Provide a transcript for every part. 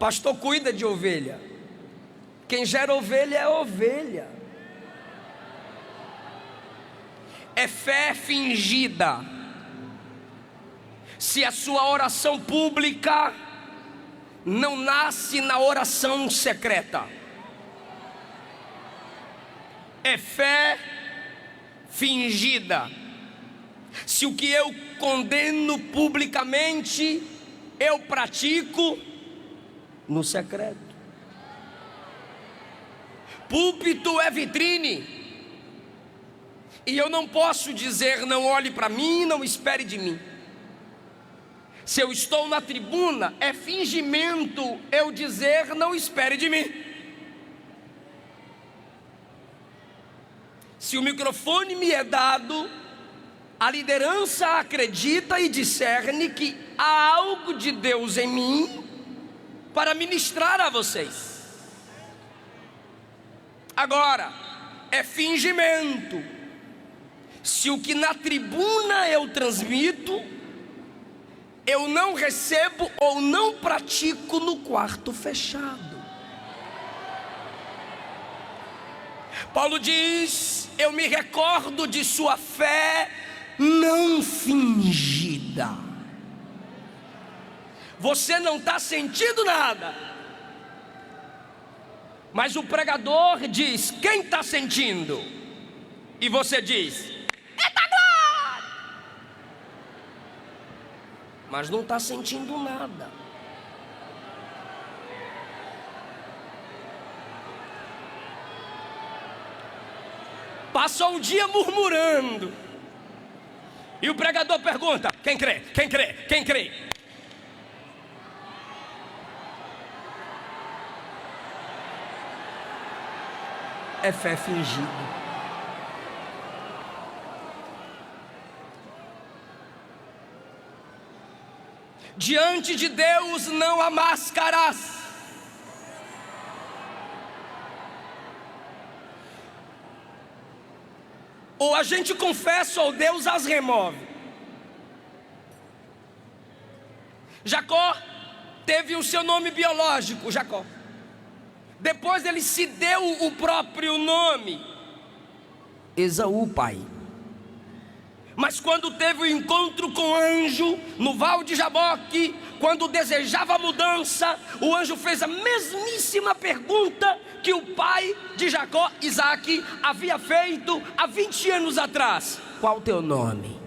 Pastor cuida de ovelha. Quem gera ovelha é ovelha. É fé fingida. Se a sua oração pública não nasce na oração secreta, é fé fingida. Se o que eu condeno publicamente, eu pratico no secreto. Púlpito é vitrine, e eu não posso dizer: não olhe para mim, não espere de mim. Se eu estou na tribuna, é fingimento eu dizer: não espere de mim. Se o microfone me é dado, a liderança acredita e discerne que há algo de Deus em mim para ministrar a vocês. Agora, é fingimento se o que na tribuna eu transmito, eu não recebo ou não pratico no quarto fechado. Paulo diz: eu me recordo de sua fé não fingida. Você não está sentindo nada, mas o pregador diz: quem está sentindo? E você diz: eita glória! Mas não está sentindo nada. Passou o dia murmurando, e o pregador pergunta: quem crê? Quem crê? Quem crê? É fé fingida. Diante de Deus não há máscaras. Ou a gente confessa ou Deus as remove. Jacó teve o seu nome biológico, Jacó. Depois ele se deu o próprio nome, Esaú, pai. Mas quando teve o encontro com o anjo no Val de Jaboque, quando desejava mudança, o anjo fez a mesmíssima pergunta que o pai de Jacó, Isaac, havia feito há 20 anos atrás: qual o teu nome?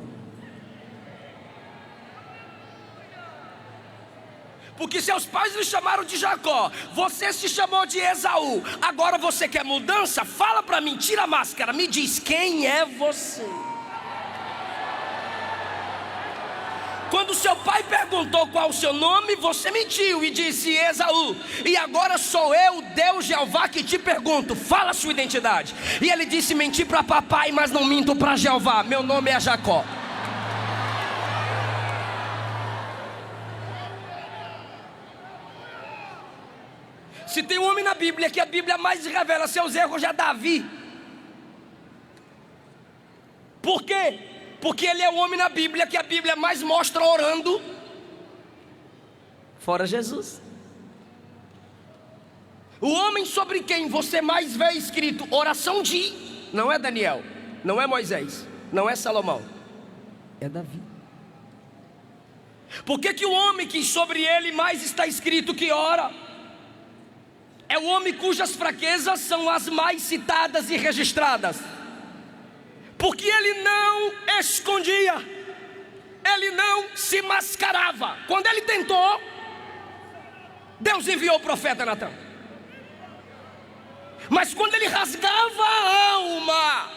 Porque seus pais lhe chamaram de Jacó, você se chamou de Esaú. Agora você quer mudança? Fala para mim, tira a máscara, me diz quem é você. Quando seu pai perguntou qual o seu nome, você mentiu e disse Esaú. E agora sou eu, Deus Jeová, que te pergunto, fala a sua identidade. E ele disse: menti para papai, mas não minto para Jeová, meu nome é Jacó. Se tem um homem na Bíblia que a Bíblia mais revela seus erros, é Davi. Por quê? Porque ele é o homem na Bíblia que a Bíblia mais mostra orando, fora Jesus. O homem sobre quem você mais vê escrito oração de, não é Daniel, não é Moisés, não é Salomão, é Davi. Por que o homem que sobre ele mais está escrito que ora é o homem cujas fraquezas são as mais citadas e registradas? Porque ele não escondia, ele não se mascarava. Quando ele tentou, Deus enviou o profeta Natã. Mas quando ele rasgava a alma,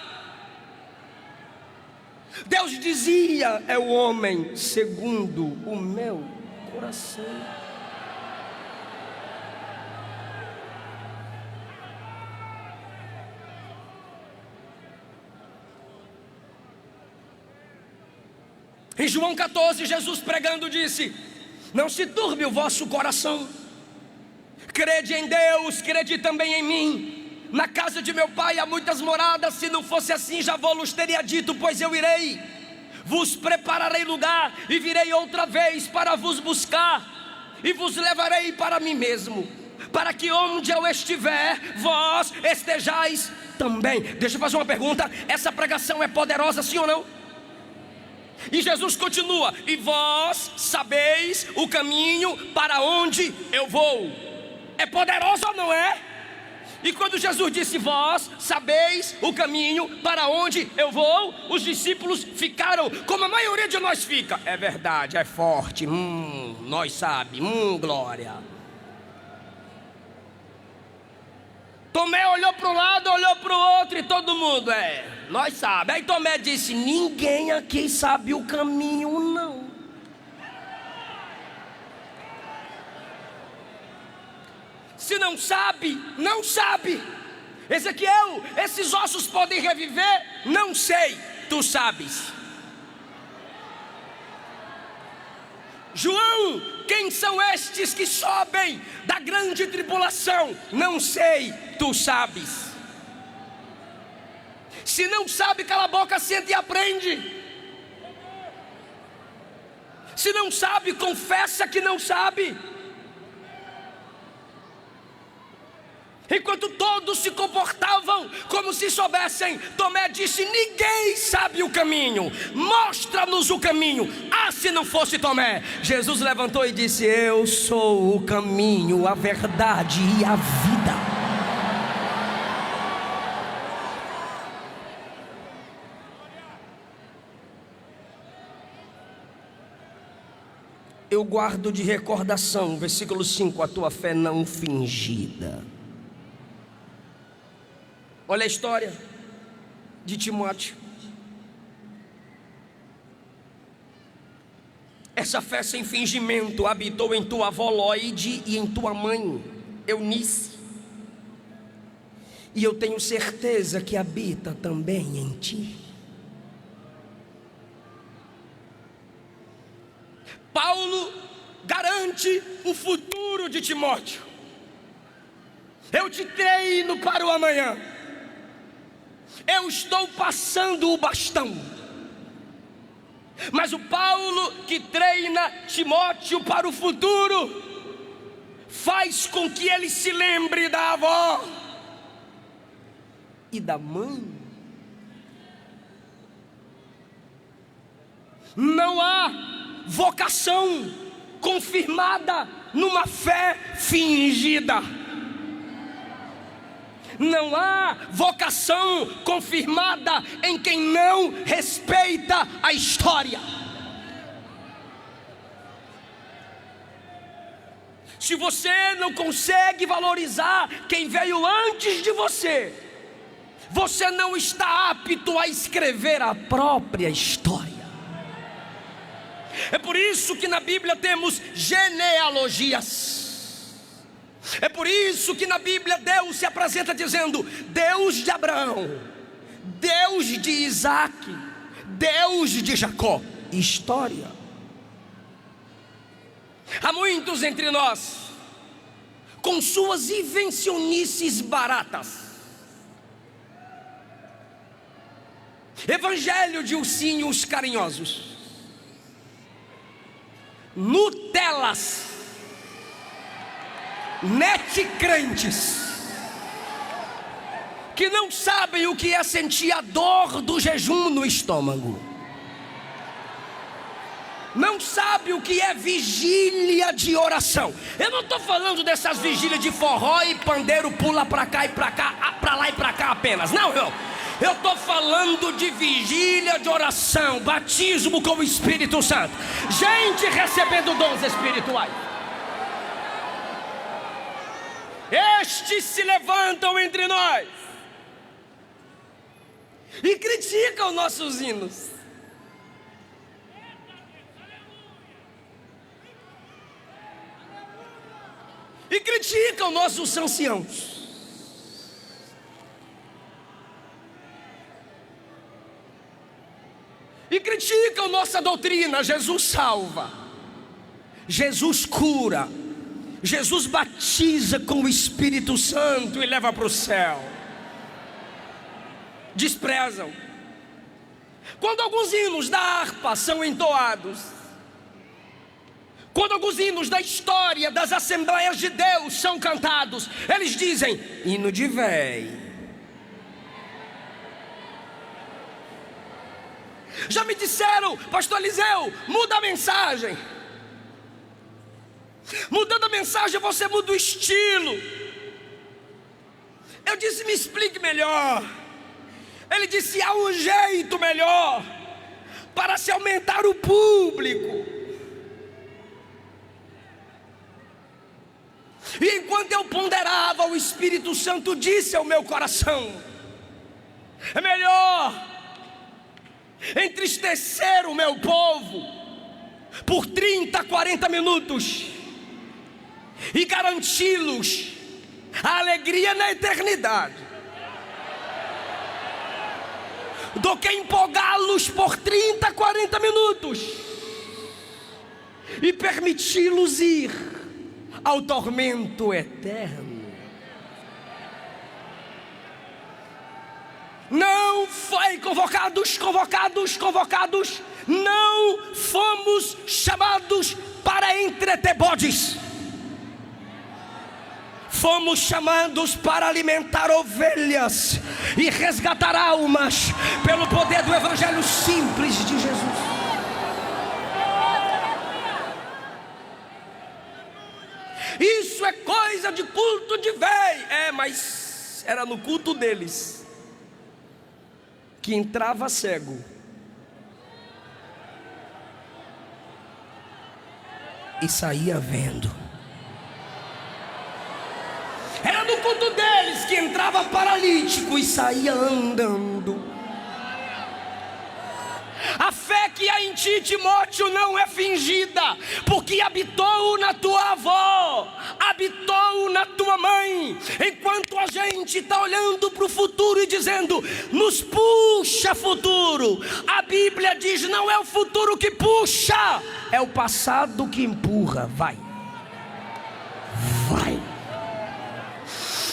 Deus dizia: é o homem segundo o meu coração. Em João 14, Jesus pregando disse: não se turbe o vosso coração, crede em Deus, crede também em mim. Na casa de meu pai há muitas moradas, se não fosse assim já vos teria dito, pois eu irei, vos prepararei lugar, e virei outra vez para vos buscar. e vos levarei para mim mesmo, para que onde eu estiver, vós estejais também. Deixa eu fazer uma pergunta: essa pregação é poderosa, sim ou não? E Jesus continua: e vós sabeis o caminho para onde eu vou. É poderosa ou não é? E quando Jesus disse: vós sabeis o caminho para onde eu vou, os discípulos ficaram como a maioria de nós fica: é verdade, é forte, nós sabe, glória. Tomé olhou para um lado, olhou para o outro, e todo mundo: nós sabe. Aí Tomé disse: ninguém aqui sabe o caminho, não. Se não sabe, não sabe. Ezequiel, esses ossos podem reviver? Não sei, tu sabes. João, quem são estes que sobem da grande tribulação? Não sei, tu sabes. Se não sabe, cala a boca, senta e aprende. Se não sabe, confessa que não sabe. Enquanto todos se comportavam como se soubessem, Tomé disse: ninguém sabe o caminho, mostra-nos o caminho. Ah, se não fosse Tomé. Jesus levantou e disse: eu sou o caminho, a verdade e a vida. Eu guardo de recordação, versículo 5, a tua fé não fingida. Olha a história de Timóteo. Essa fé sem fingimento habitou em tua avó Loide e em tua mãe Eunice, e eu tenho certeza que habita também em ti. Paulo garante o futuro de Timóteo. Eu te treino para o amanhã. Eu estou passando o bastão. Mas o Paulo que treina Timóteo para o futuro faz com que ele se lembre da avó e da mãe. Não há vocação confirmada numa fé fingida. Não há vocação confirmada em quem não respeita a história. Se você não consegue valorizar quem veio antes de você, você não está apto a escrever a própria história. É por isso que na Bíblia temos genealogias. É por isso que na Bíblia Deus se apresenta dizendo: Deus de Abraão, Deus de Isaac, Deus de Jacó. História. Há muitos entre nós com suas invencionices baratas. Evangelho de ursinhos carinhosos, Nutelas, netcrentes, que não sabem o que é sentir a dor do jejum no estômago, não sabe o que é vigília de oração. Eu não estou falando dessas vigílias de forró e pandeiro pula para cá e para cá, para lá e para cá apenas. Não, eu estou falando de vigília de oração, batismo com o Espírito Santo, gente recebendo dons espirituais. Estes se levantam entre nós e criticam nossos hinos. E criticam nossos anciãos. E criticam nossa doutrina. Jesus salva, Jesus cura, Jesus batiza com o Espírito Santo e leva para o céu. Desprezam. Quando alguns hinos da harpa são entoados, Quando alguns hinos da história das Assembleias de Deus são cantados, eles dizem: hino de véi. Já me disseram: pastor Eliseu, muda a mensagem. Mudando a mensagem você muda o estilo. Eu disse: me explique melhor. Ele disse: há um jeito melhor para se aumentar o público. E enquanto eu ponderava, o Espírito Santo disse ao meu coração: é melhor entristecer o meu povo por 30, 40 minutos e garanti-los a alegria na eternidade, do que empolgá-los por 30, 40 minutos e permiti-los ir ao tormento eterno. Não foi convocados, não fomos chamados para entreter bodes. Fomos chamados para alimentar ovelhas e resgatar almas pelo poder do evangelho simples de Jesus. Isso é coisa de culto de véi. Mas era no culto deles que entrava cego e saía vendo. Era no culto deles que entrava paralítico e saía andando. A fé que há em ti, Timóteo, não é fingida, porque habitou na tua avó, habitou na tua mãe. Enquanto a gente está olhando para o futuro e dizendo: nos puxa futuro, a Bíblia diz: não é o futuro que puxa, é o passado que empurra. Vai.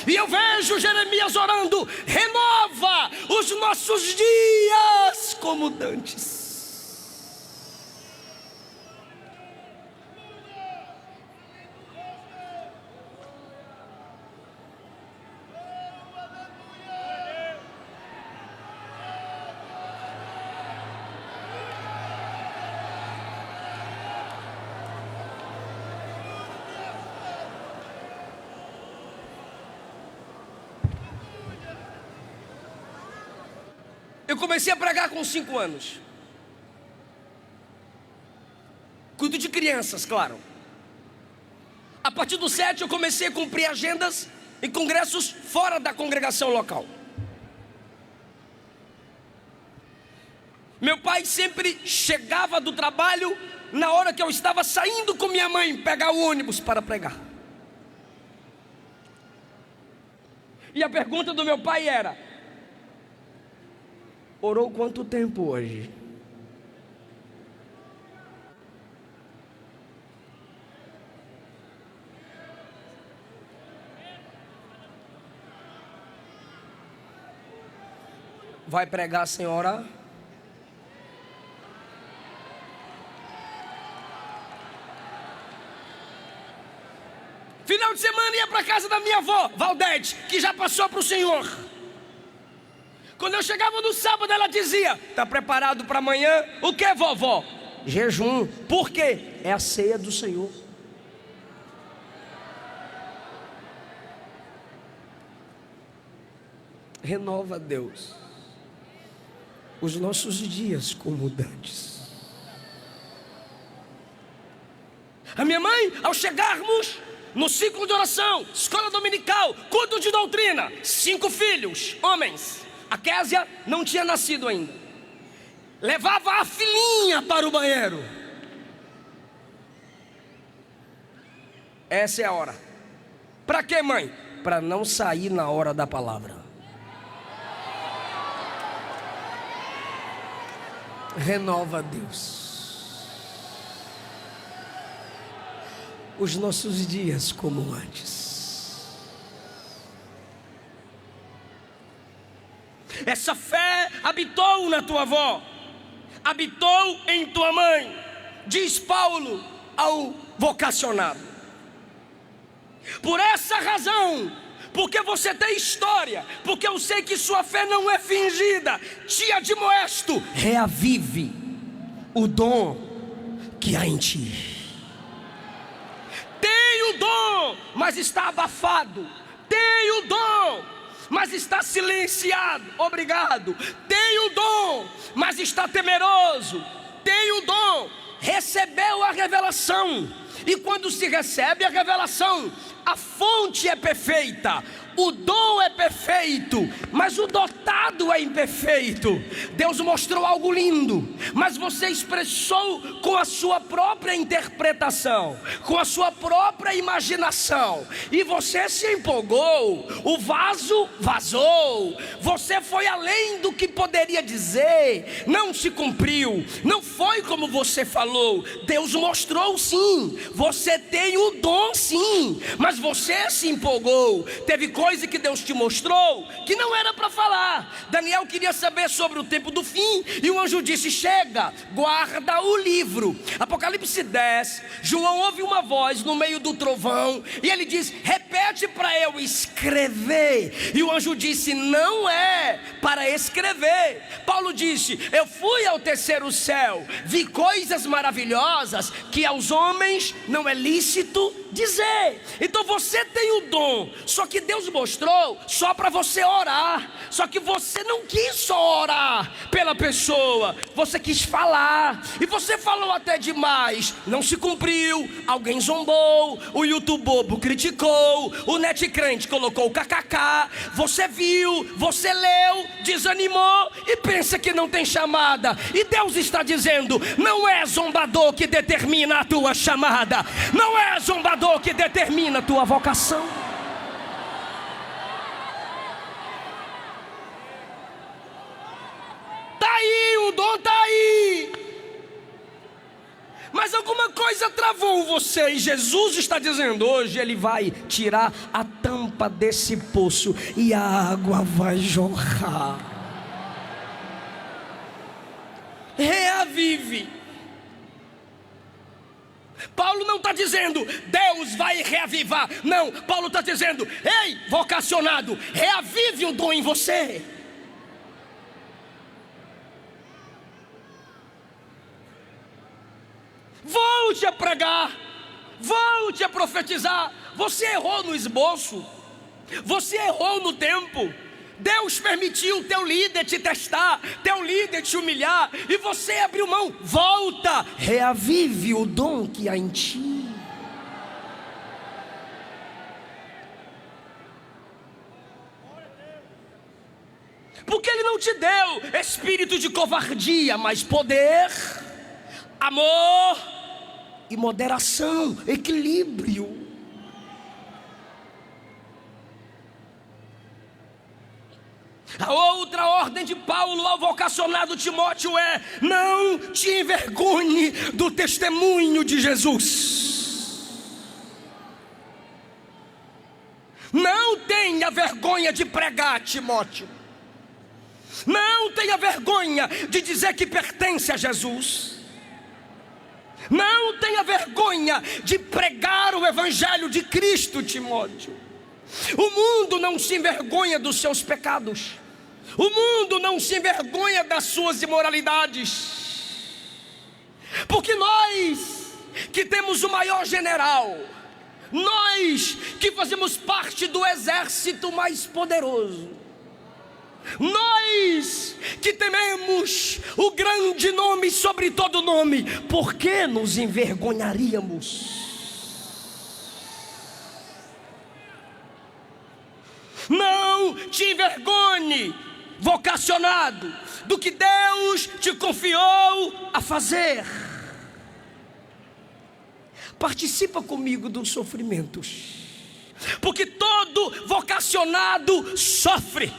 E eu vejo Jeremias orando: renova os nossos dias como dantes. Eu comecei a pregar com 5 anos. Cuido de crianças, claro. A partir dos 7 eu comecei a cumprir agendas em congressos fora da congregação local. Meu pai sempre chegava do trabalho na hora que eu estava saindo com minha mãe pegar o ônibus para pregar. E a pergunta do meu pai era: orou quanto tempo hoje? Vai pregar sem orar? Final de semana ia para a casa da minha avó, Valdete, que já passou para o Senhor. Quando eu chegava no sábado, ela dizia: está preparado para amanhã? O que, vovó? Jejum. Por quê? É a ceia do Senhor. Renova, Deus, os nossos dias como dantes. A minha mãe, ao chegarmos no ciclo de oração, escola dominical, culto de doutrina, 5 filhos, homens. A Késia não tinha nascido ainda. Levava a filhinha para o banheiro. Essa é a hora. Para quê, mãe? Para não sair na hora da palavra. Renova, Deus, os nossos dias como antes. Essa fé habitou na tua avó, habitou em tua mãe. Diz Paulo ao vocacionado. Por essa razão, porque você tem história, porque eu sei que sua fé não é fingida, te admoesto, reavive o dom que há em ti. Tem o dom, mas está abafado. Tem o dom, mas está silenciado. Obrigado. Tem o dom, mas está temeroso. Tem o dom, recebeu a revelação. E quando se recebe a revelação, a fonte é perfeita, o dom é perfeito, mas o dotado é imperfeito. Deus mostrou algo lindo, mas você expressou com a sua própria interpretação, com a sua própria imaginação, e você se empolgou, o vaso vazou, você foi além do que poderia dizer, não se cumpriu, não foi como você falou. Deus mostrou sim, você tem o dom sim, mas você se empolgou, teve coisa que Deus te mostrou que não era para falar. Daniel queria saber sobre o tempo do fim, e o anjo disse: chega, guarda o livro. Apocalipse 10, João ouve uma voz no meio do trovão, e ele diz: repete para eu escrever. E o anjo disse: não é para escrever. Paulo disse: eu fui ao terceiro céu, vi coisas maravilhosas que aos homens não é lícito dizer. Então você tem o dom, só que Deus mostrou só para você orar. Só que você não quis só orar pela pessoa, você quis falar, e você falou até demais, não se cumpriu, alguém zombou, o YouTube bobo criticou, o net crente colocou kkk, você viu, você leu, desanimou e pensa que não tem chamada. E Deus está dizendo: não é zombador que determina a tua chamada, não é zombador que determina a tua vocação. Tá aí, o dom tá aí, mas alguma coisa travou você, e Jesus está dizendo: hoje Ele vai tirar a tampa desse poço e a água vai jorrar. Reavive. Paulo não está dizendo Deus vai reavivar, não. Paulo está dizendo: ei, vocacionado, reavive o dom em você. Volte a pregar, volte a profetizar. Você errou no esboço, você errou no tempo. Deus permitiu teu líder te testar, teu líder te humilhar, e você abriu mão. Volta, reavive o dom que há em ti. Porque Ele não te deu espírito de covardia, mas poder, amor e moderação, equilíbrio. A outra ordem de Paulo ao vocacionado Timóteo é: não te envergonhe do testemunho de Jesus. Não tenha vergonha de pregar, Timóteo. Não tenha vergonha de dizer que pertence a Jesus. Não tenha vergonha de pregar o evangelho de Cristo, Timóteo. O mundo não se envergonha dos seus pecados. O mundo não se envergonha das suas imoralidades. Porque nós que temos o maior general, nós que fazemos parte do exército mais poderoso, nós que tememos o grande nome sobre todo nome, por que nos envergonharíamos? Não te envergonhe, vocacionado, do que Deus te confiou a fazer. Participa comigo dos sofrimentos, porque todo vocacionado sofre.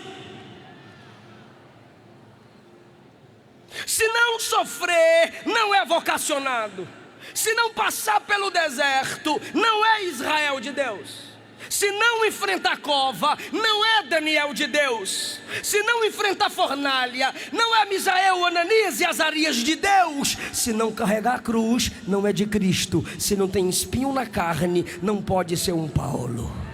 Se não sofrer, não é vocacionado. Se não passar pelo deserto, não é Israel de Deus. Se não enfrentar a cova, não é Daniel de Deus. Se não enfrentar a fornalha, não é Misael, Ananias e Azarias de Deus. Se não carregar a cruz, não é de Cristo. Se não tem espinho na carne, não pode ser um Paulo.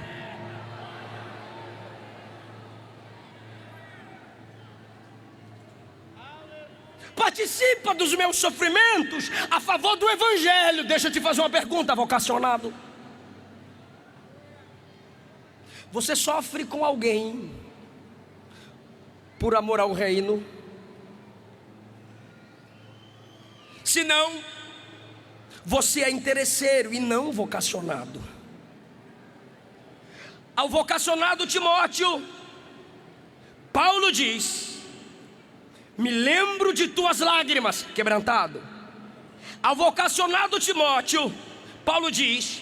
Participa dos meus sofrimentos a favor do Evangelho. Deixa eu te fazer uma pergunta, vocacionado. Você sofre com alguém por amor ao reino? Se não, você é interesseiro e não vocacionado. Ao vocacionado Timóteo, Paulo diz: me lembro de tuas lágrimas, quebrantado. Ao vocacionado Timóteo, Paulo diz: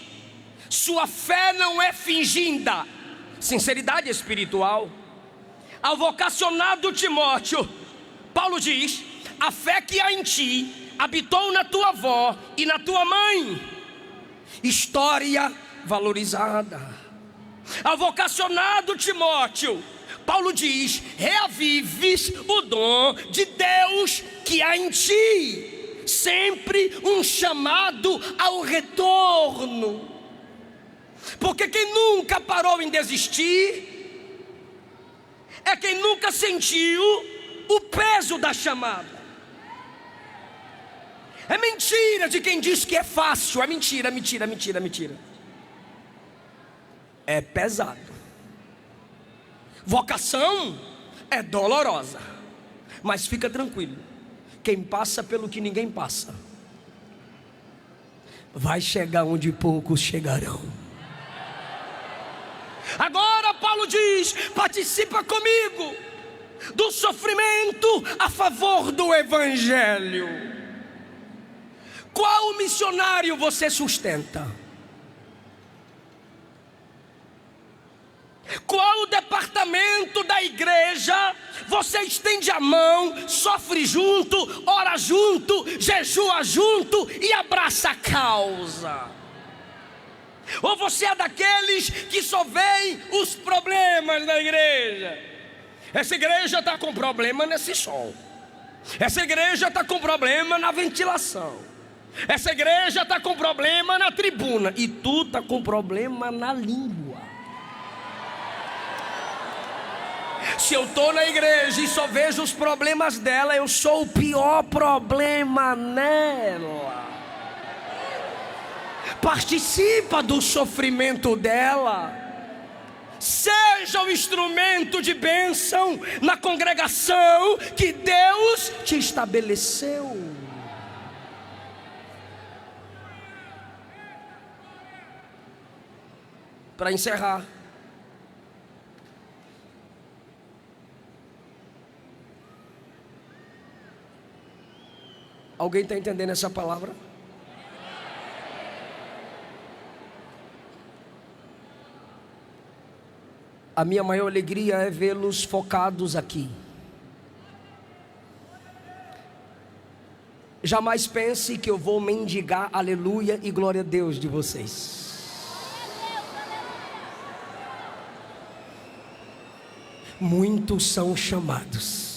sua fé não é fingida, sinceridade espiritual. Ao vocacionado Timóteo, Paulo diz: a fé que há em ti habitou na tua avó e na tua mãe, história valorizada. Ao vocacionado Timóteo, Paulo diz: reavives o dom de Deus que há em ti, sempre um chamado ao retorno. Porque quem nunca parou em desistir é quem nunca sentiu o peso da chamada. É mentira de quem diz que é fácil. É mentira, mentira, mentira, mentira. É pesado. Vocação é dolorosa, mas fica tranquilo, quem passa pelo que ninguém passa, vai chegar onde poucos chegarão. Agora Paulo diz: participa comigo do sofrimento a favor do Evangelho. Qual missionário você sustenta? Qual o departamento da igreja você estende a mão, sofre junto, ora junto, jejua junto e abraça a causa? Ou você é daqueles que só veem os problemas da igreja? Essa igreja está com problema nesse som, essa igreja está com problema na ventilação, essa igreja está com problema na tribuna, e tu está com problema na língua. Se eu estou na igreja e só vejo os problemas dela, eu sou o pior problema nela. Participa do sofrimento dela. Seja o instrumento de bênção na congregação que Deus te estabeleceu. Para encerrar, alguém está entendendo essa palavra? A minha maior alegria é vê-los focados aqui. Jamais pense que eu vou mendigar aleluia e glória a Deus de vocês. Muitos são chamados.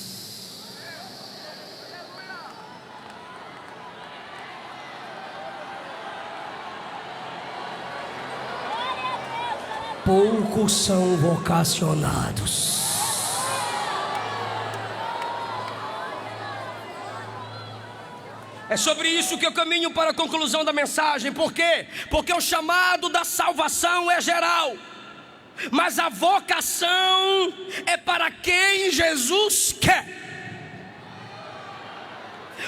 Poucos são vocacionados. É sobre isso que eu caminho para a conclusão da mensagem. Por quê? Porque o chamado da salvação é geral, mas a vocação é para quem Jesus quer.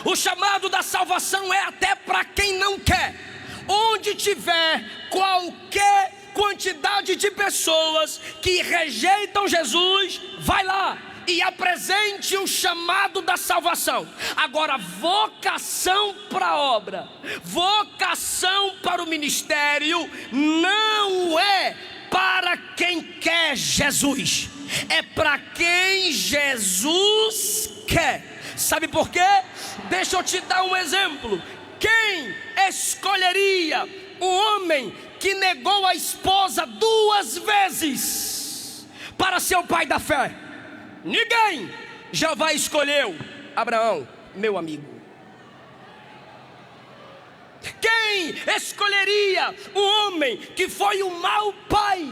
O chamado da salvação é até para quem não quer. Onde tiver qualquer quantidade de pessoas que rejeitam Jesus, vai lá e apresente o chamado da salvação. Agora, vocação para a obra, vocação para o ministério, não é para quem quer Jesus, é para quem Jesus quer. Sabe por quê? Deixa eu te dar um exemplo. Quem escolheria um homem que negou a esposa 2 vezes para ser o pai da fé? Ninguém. Jeová escolheu Abraão, meu amigo. Quem escolheria o homem que foi um mau pai,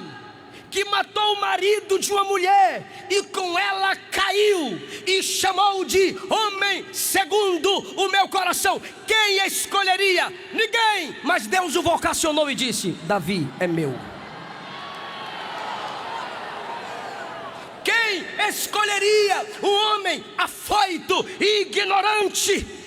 que matou o marido de uma mulher e com ela caiu e chamou de homem segundo o meu coração? Quem escolheria? Ninguém. Mas Deus o vocacionou e disse: Davi é meu. Quem escolheria o homem afoito e ignorante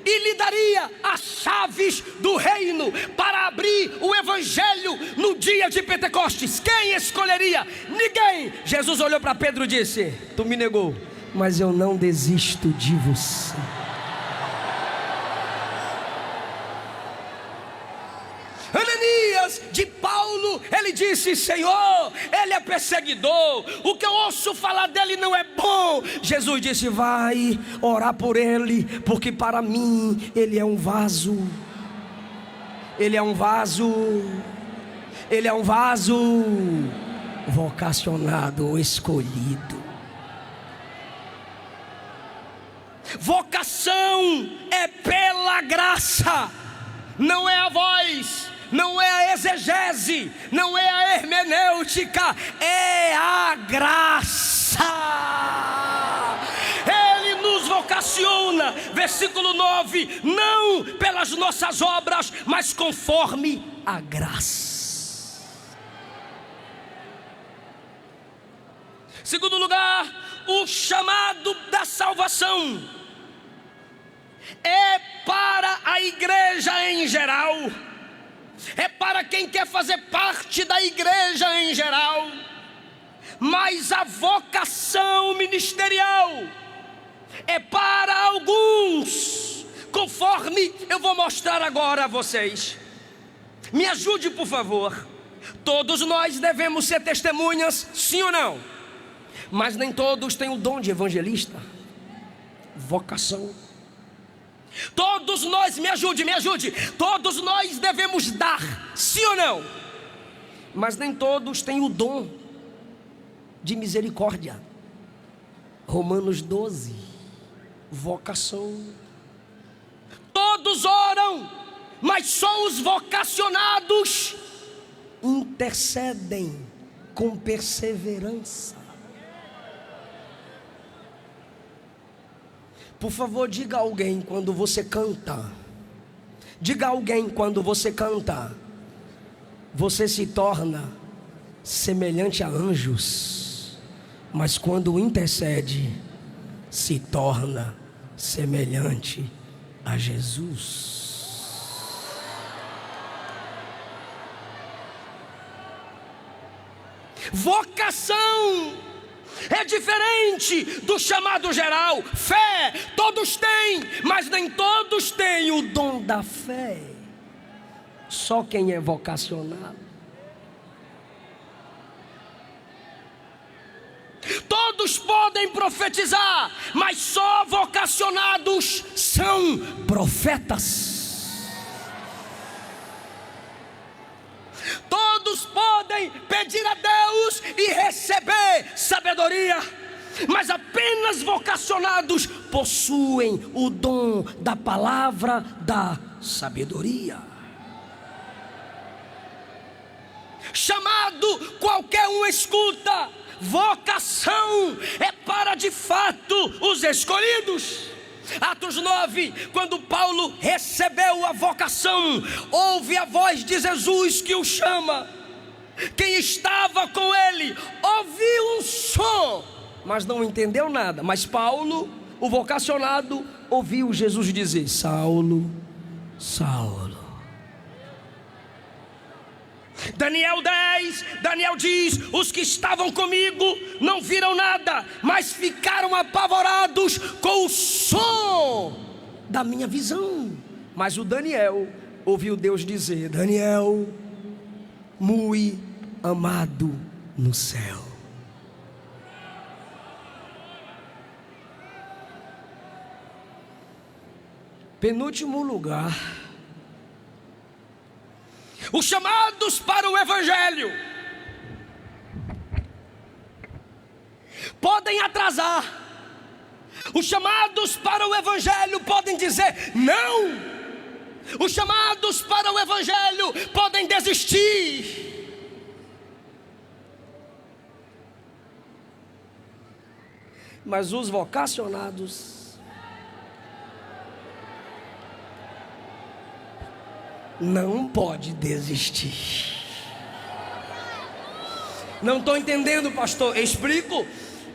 e lhe daria as chaves do reino para abrir o evangelho no dia de Pentecostes? Quem escolheria? Ninguém. Jesus olhou para Pedro e disse: tu me negou, mas eu não desisto de você. Ananias, de Paulo, ele disse: Senhor, ele é perseguidor, o que eu ouço falar dele não é bom. Jesus disse: vai orar por ele, porque para mim ele é um vaso. Ele é um vaso. Ele é um vaso vocacionado, escolhido. Vocação é pela graça, não é a voz, não é a exegese, não é a hermenêutica, é a graça. Ele nos vocaciona, versículo 9, não pelas nossas obras, mas conforme a graça. Segundo lugar, o chamado da salvação é para a igreja em geral, é para quem quer fazer parte da igreja em geral, mas a vocação ministerial é para alguns, conforme eu vou mostrar agora a vocês. Me ajude, por favor. Todos nós devemos ser testemunhas, sim ou não? Mas nem todos têm o dom de evangelista, vocação. Todos nós, me ajude, todos nós devemos dar, sim ou não? Mas nem todos têm o dom de misericórdia. Romanos 12, vocação. Todos oram, mas só os vocacionados intercedem com perseverança. Por favor, diga a alguém quando você canta. Diga a alguém quando você canta: você se torna semelhante a anjos, mas quando intercede, se torna semelhante a Jesus. Vocação é diferente do chamado geral. Fé, todos têm, mas nem todos têm o dom da fé. Só quem é vocacionado. Todos podem profetizar, mas só vocacionados são profetas. Todos podem pedir a Deus e receber sabedoria, mas apenas vocacionados possuem o dom da palavra da sabedoria. Chamado qualquer um escuta, vocação é para de fato os escolhidos. Atos 9, quando Paulo recebeu a vocação, ouve a voz de Jesus que o chama. Quem estava com ele ouviu um som, mas não entendeu nada. Mas Paulo, o vocacionado, ouviu Jesus dizer: Saulo, Saulo. Daniel 10, Daniel diz: os que estavam comigo não viram nada, mas ficaram apavorados com o som da minha visão. Mas o Daniel ouviu Deus dizer: Daniel, muito amado no céu. Penúltimo lugar, Os chamados para o Evangelho podem atrasar. Os chamados para o Evangelho podem dizer não. Os chamados para o Evangelho podem desistir. Mas os vocacionados não pode desistir. Não estou entendendo, pastor. Explico.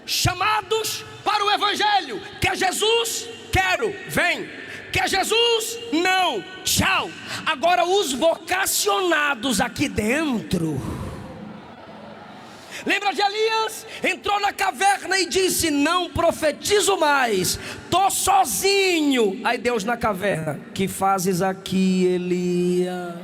Chamados para o Evangelho. Quer Jesus? Quero, vem. Quer Jesus? Não, tchau. Agora os vocacionados aqui dentro. Lembra de Elias? Entrou na caverna e disse: não profetizo mais, estou sozinho. Aí Deus na caverna: que fazes aqui, Elias?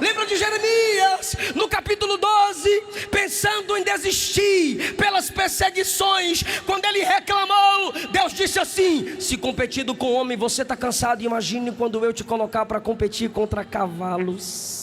Lembra de Jeremias, no capítulo 12, pensando em desistir pelas perseguições, quando ele reclamou, Deus disse assim: se competindo com homem você está cansado, imagine quando eu te colocar para competir contra cavalos.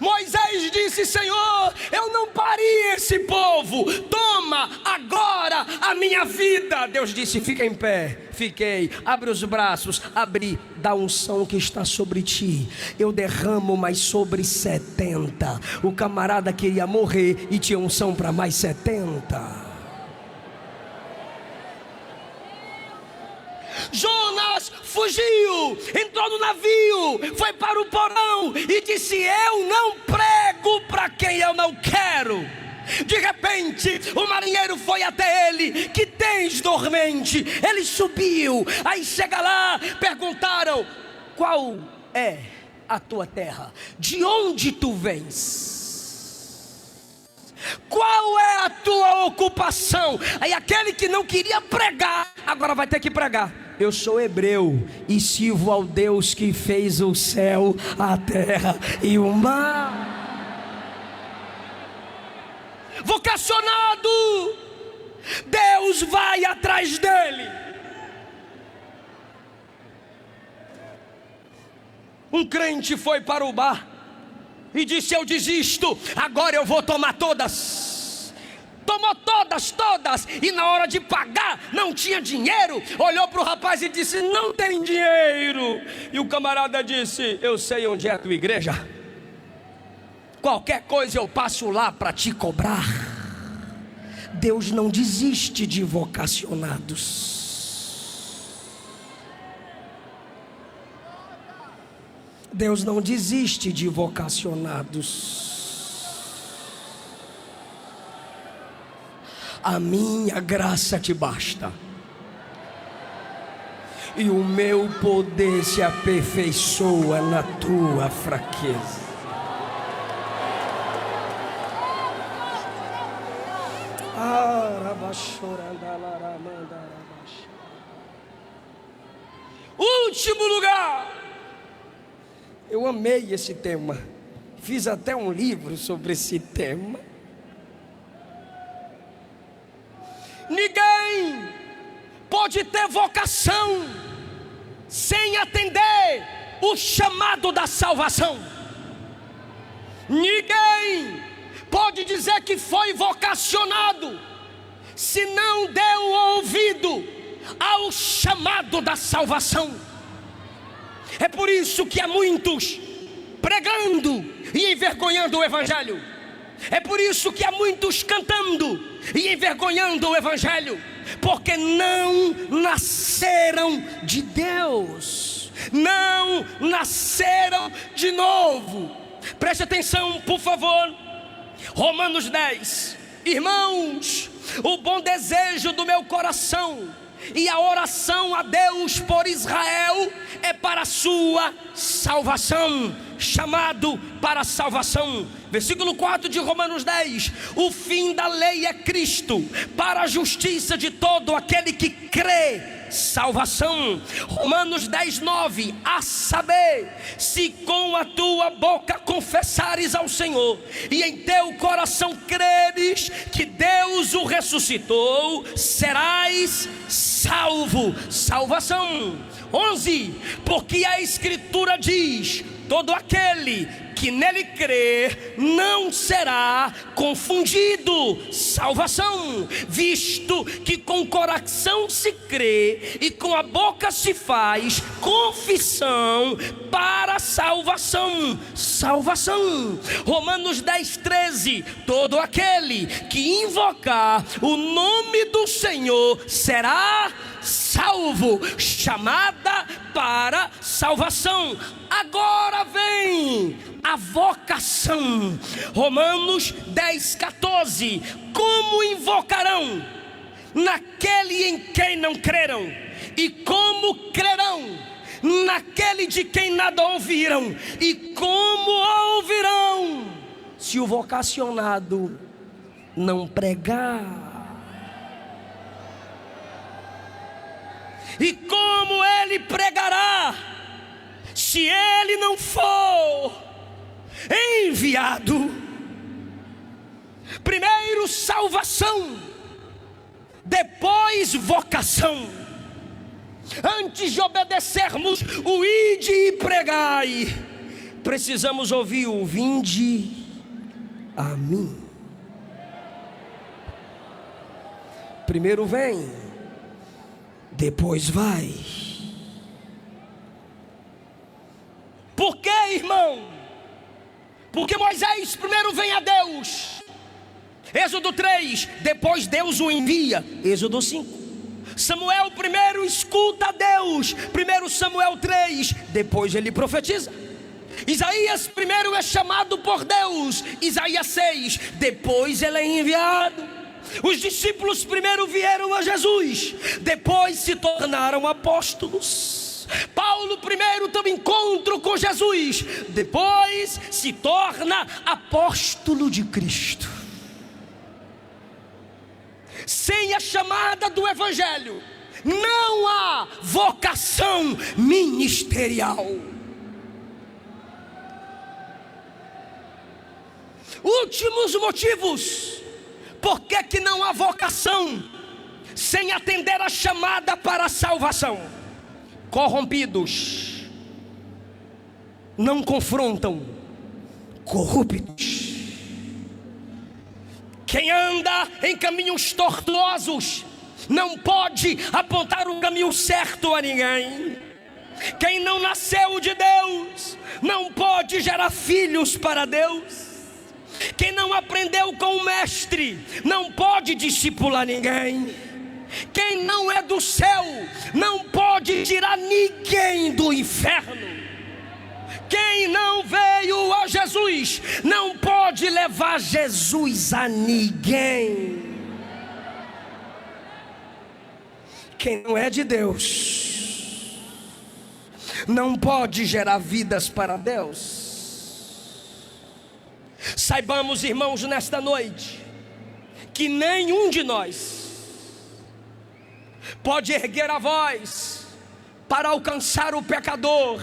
Moisés disse: Senhor, eu não pari esse povo, toma agora a minha vida. Deus disse: fica em pé. Fiquei. Abre os braços. Abri. Da unção que está sobre ti eu derramo mais sobre 70. O camarada queria morrer e tinha unção para mais 70. Jonas fugiu, entrou no navio, foi para o porão e disse: eu não prego para quem eu não quero. De repente o marinheiro foi até ele: que tens, dormente? Ele subiu, aí chega lá, perguntaram: qual é a tua terra? De onde tu vens? Qual é a tua ocupação? Aí aquele que não queria pregar, agora vai ter que pregar. Eu sou hebreu e sirvo ao Deus que fez o céu, a terra e o mar. Vocacionado, Deus vai atrás dele. Um crente foi para o bar e disse: eu desisto, agora eu vou tomar todas. Tomou todas, e na hora de pagar não tinha dinheiro. Olhou para o rapaz e disse: não tem dinheiro. E o camarada disse: eu sei onde é a tua igreja, qualquer coisa eu passo lá para te cobrar. Deus não desiste de vocacionados. Deus não desiste de vocacionados. A minha graça te basta, e o meu poder se aperfeiçoa na tua fraqueza. Último lugar. Eu amei esse tema, fiz até um livro sobre esse tema. Ninguém pode ter vocação sem atender o chamado da salvação. Ninguém pode dizer que foi vocacionado se não deu ouvido ao chamado da salvação. É por isso que há muitos pregando e envergonhando o Evangelho. É por isso que há muitos cantando e envergonhando o Evangelho, porque não nasceram de Deus, não nasceram de novo. Preste atenção, por favor. Romanos 10. Irmãos, o bom desejo do meu coração e a oração a Deus por Israel é para a sua salvação. Chamado para a salvação. Versículo 4 de Romanos 10. O fim da lei é Cristo, para a justiça de todo aquele que crê salvação. Romanos 10:9, a saber, se com a tua boca confessares ao Senhor e em teu coração creres que Deus o ressuscitou, serás salvo. Salvação. 11, porque a Escritura diz: todo aquele que nele crer não será confundido. Salvação, visto que com o coração se crê e com a boca se faz confissão para salvação. Salvação. Romanos 10:13, todo aquele que invocar o nome do Senhor será salvo. Chamada para salvação. Agora vem a vocação. Romanos 10:14, como invocarão naquele em quem não creram? E como crerão naquele de quem nada ouviram? E como ouvirão se o vocacionado não pregar? E como ele pregará se ele não for enviado? Primeiro salvação, depois vocação. Antes de obedecermos o ide e pregai, precisamos ouvir o vinde a mim. Primeiro vem, depois vai. Por que, irmão? Porque Moisés primeiro vem a Deus. Êxodo 3, depois Deus o envia. Êxodo 5. Samuel primeiro escuta a Deus. 1 Samuel 3, depois ele profetiza. Isaías primeiro é chamado por Deus. Isaías 6, depois ele é enviado. Os discípulos primeiro vieram a Jesus, depois se tornaram apóstolos. Paulo primeiro tem um encontro com Jesus, depois se torna apóstolo de Cristo. Sem a chamada do Evangelho, não há vocação ministerial. Últimos motivos. Por que não há vocação sem atender a chamada para a salvação? Corrompidos, não confrontam, corruptos. Quem anda em caminhos tortuosos não pode apontar o caminho certo a ninguém. Quem não nasceu de Deus não pode gerar filhos para Deus. Quem não aprendeu com o mestre não pode discipular ninguém. Quem não é do céu não pode tirar ninguém do inferno. Quem não veio a Jesus não pode levar Jesus a ninguém. Quem não é de Deus não pode gerar vidas para Deus. Saibamos, irmãos, nesta noite, que nenhum de nós pode erguer a voz para alcançar o pecador,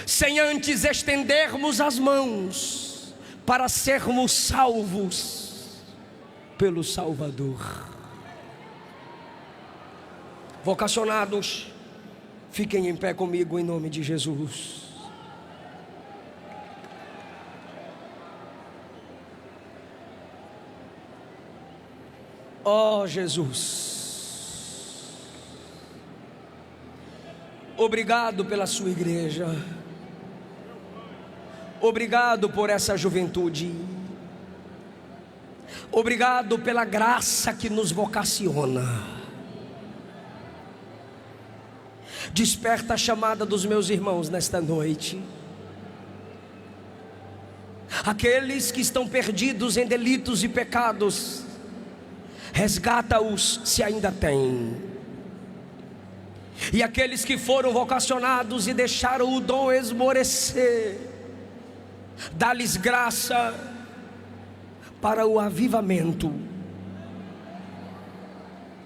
sem antes estendermos as mãos para sermos salvos pelo Salvador. Vocacionados, fiquem em pé comigo em nome de Jesus. Ó Jesus, obrigado pela sua igreja, obrigado por essa juventude, obrigado pela graça que nos vocaciona. Desperta a chamada dos meus irmãos nesta noite, aqueles que estão perdidos em delitos e pecados, resgata-os se ainda tem. E aqueles que foram vocacionados e deixaram o dom esmorecer, dá-lhes graça para o avivamento,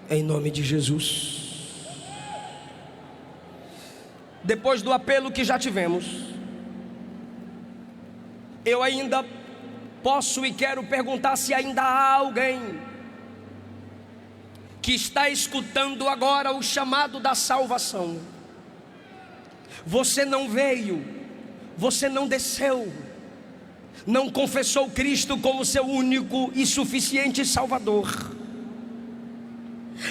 em nome de Jesus. depois do apelo que já tivemos, eu ainda posso e quero perguntar se ainda há alguém que está escutando agora o chamado da salvação. Você não veio, você não desceu, não confessou Cristo como seu único e suficiente Salvador,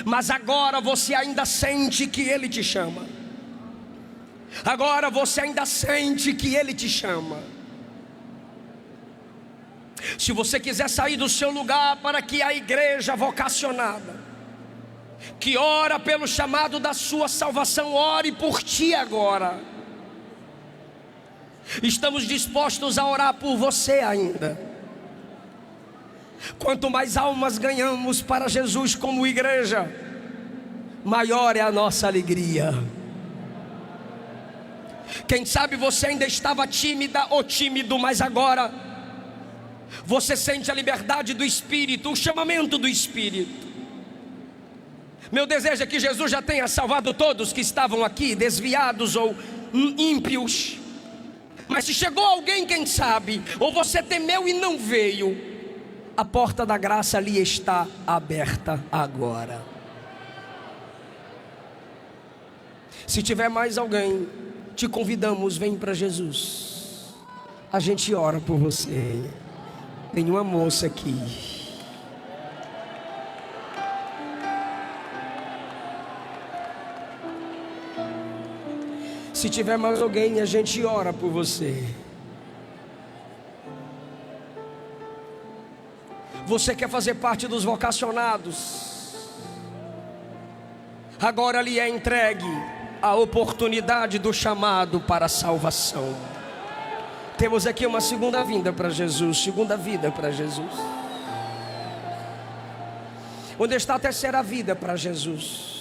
mas agora você ainda sente que Ele te chama. Agora você ainda sente que Ele te chama. Se você quiser sair do seu lugar para que a igreja vocacionada, que ora pelo chamado da sua salvação, ore por ti agora. Estamos dispostos a orar por você ainda. Quanto mais almas ganhamos para Jesus como igreja, maior é a nossa alegria. Quem sabe você ainda estava tímida ou tímido, mas agora você sente a liberdade do Espírito, o chamamento do Espírito. Meu desejo é que Jesus já tenha salvado todos que estavam aqui, desviados ou ímpios. Mas se chegou alguém, quem sabe, ou você temeu e não veio, a porta da graça ali está aberta agora. Se tiver mais alguém, te convidamos, vem para Jesus. A gente ora por você. Tem uma moça aqui. Se tiver mais alguém, a gente ora por você. Você quer fazer parte dos vocacionados? Agora lhe é entregue a oportunidade do chamado para a salvação. Temos aqui uma segunda vinda para Jesus, segunda vida para Jesus. Onde está a terceira vida para Jesus?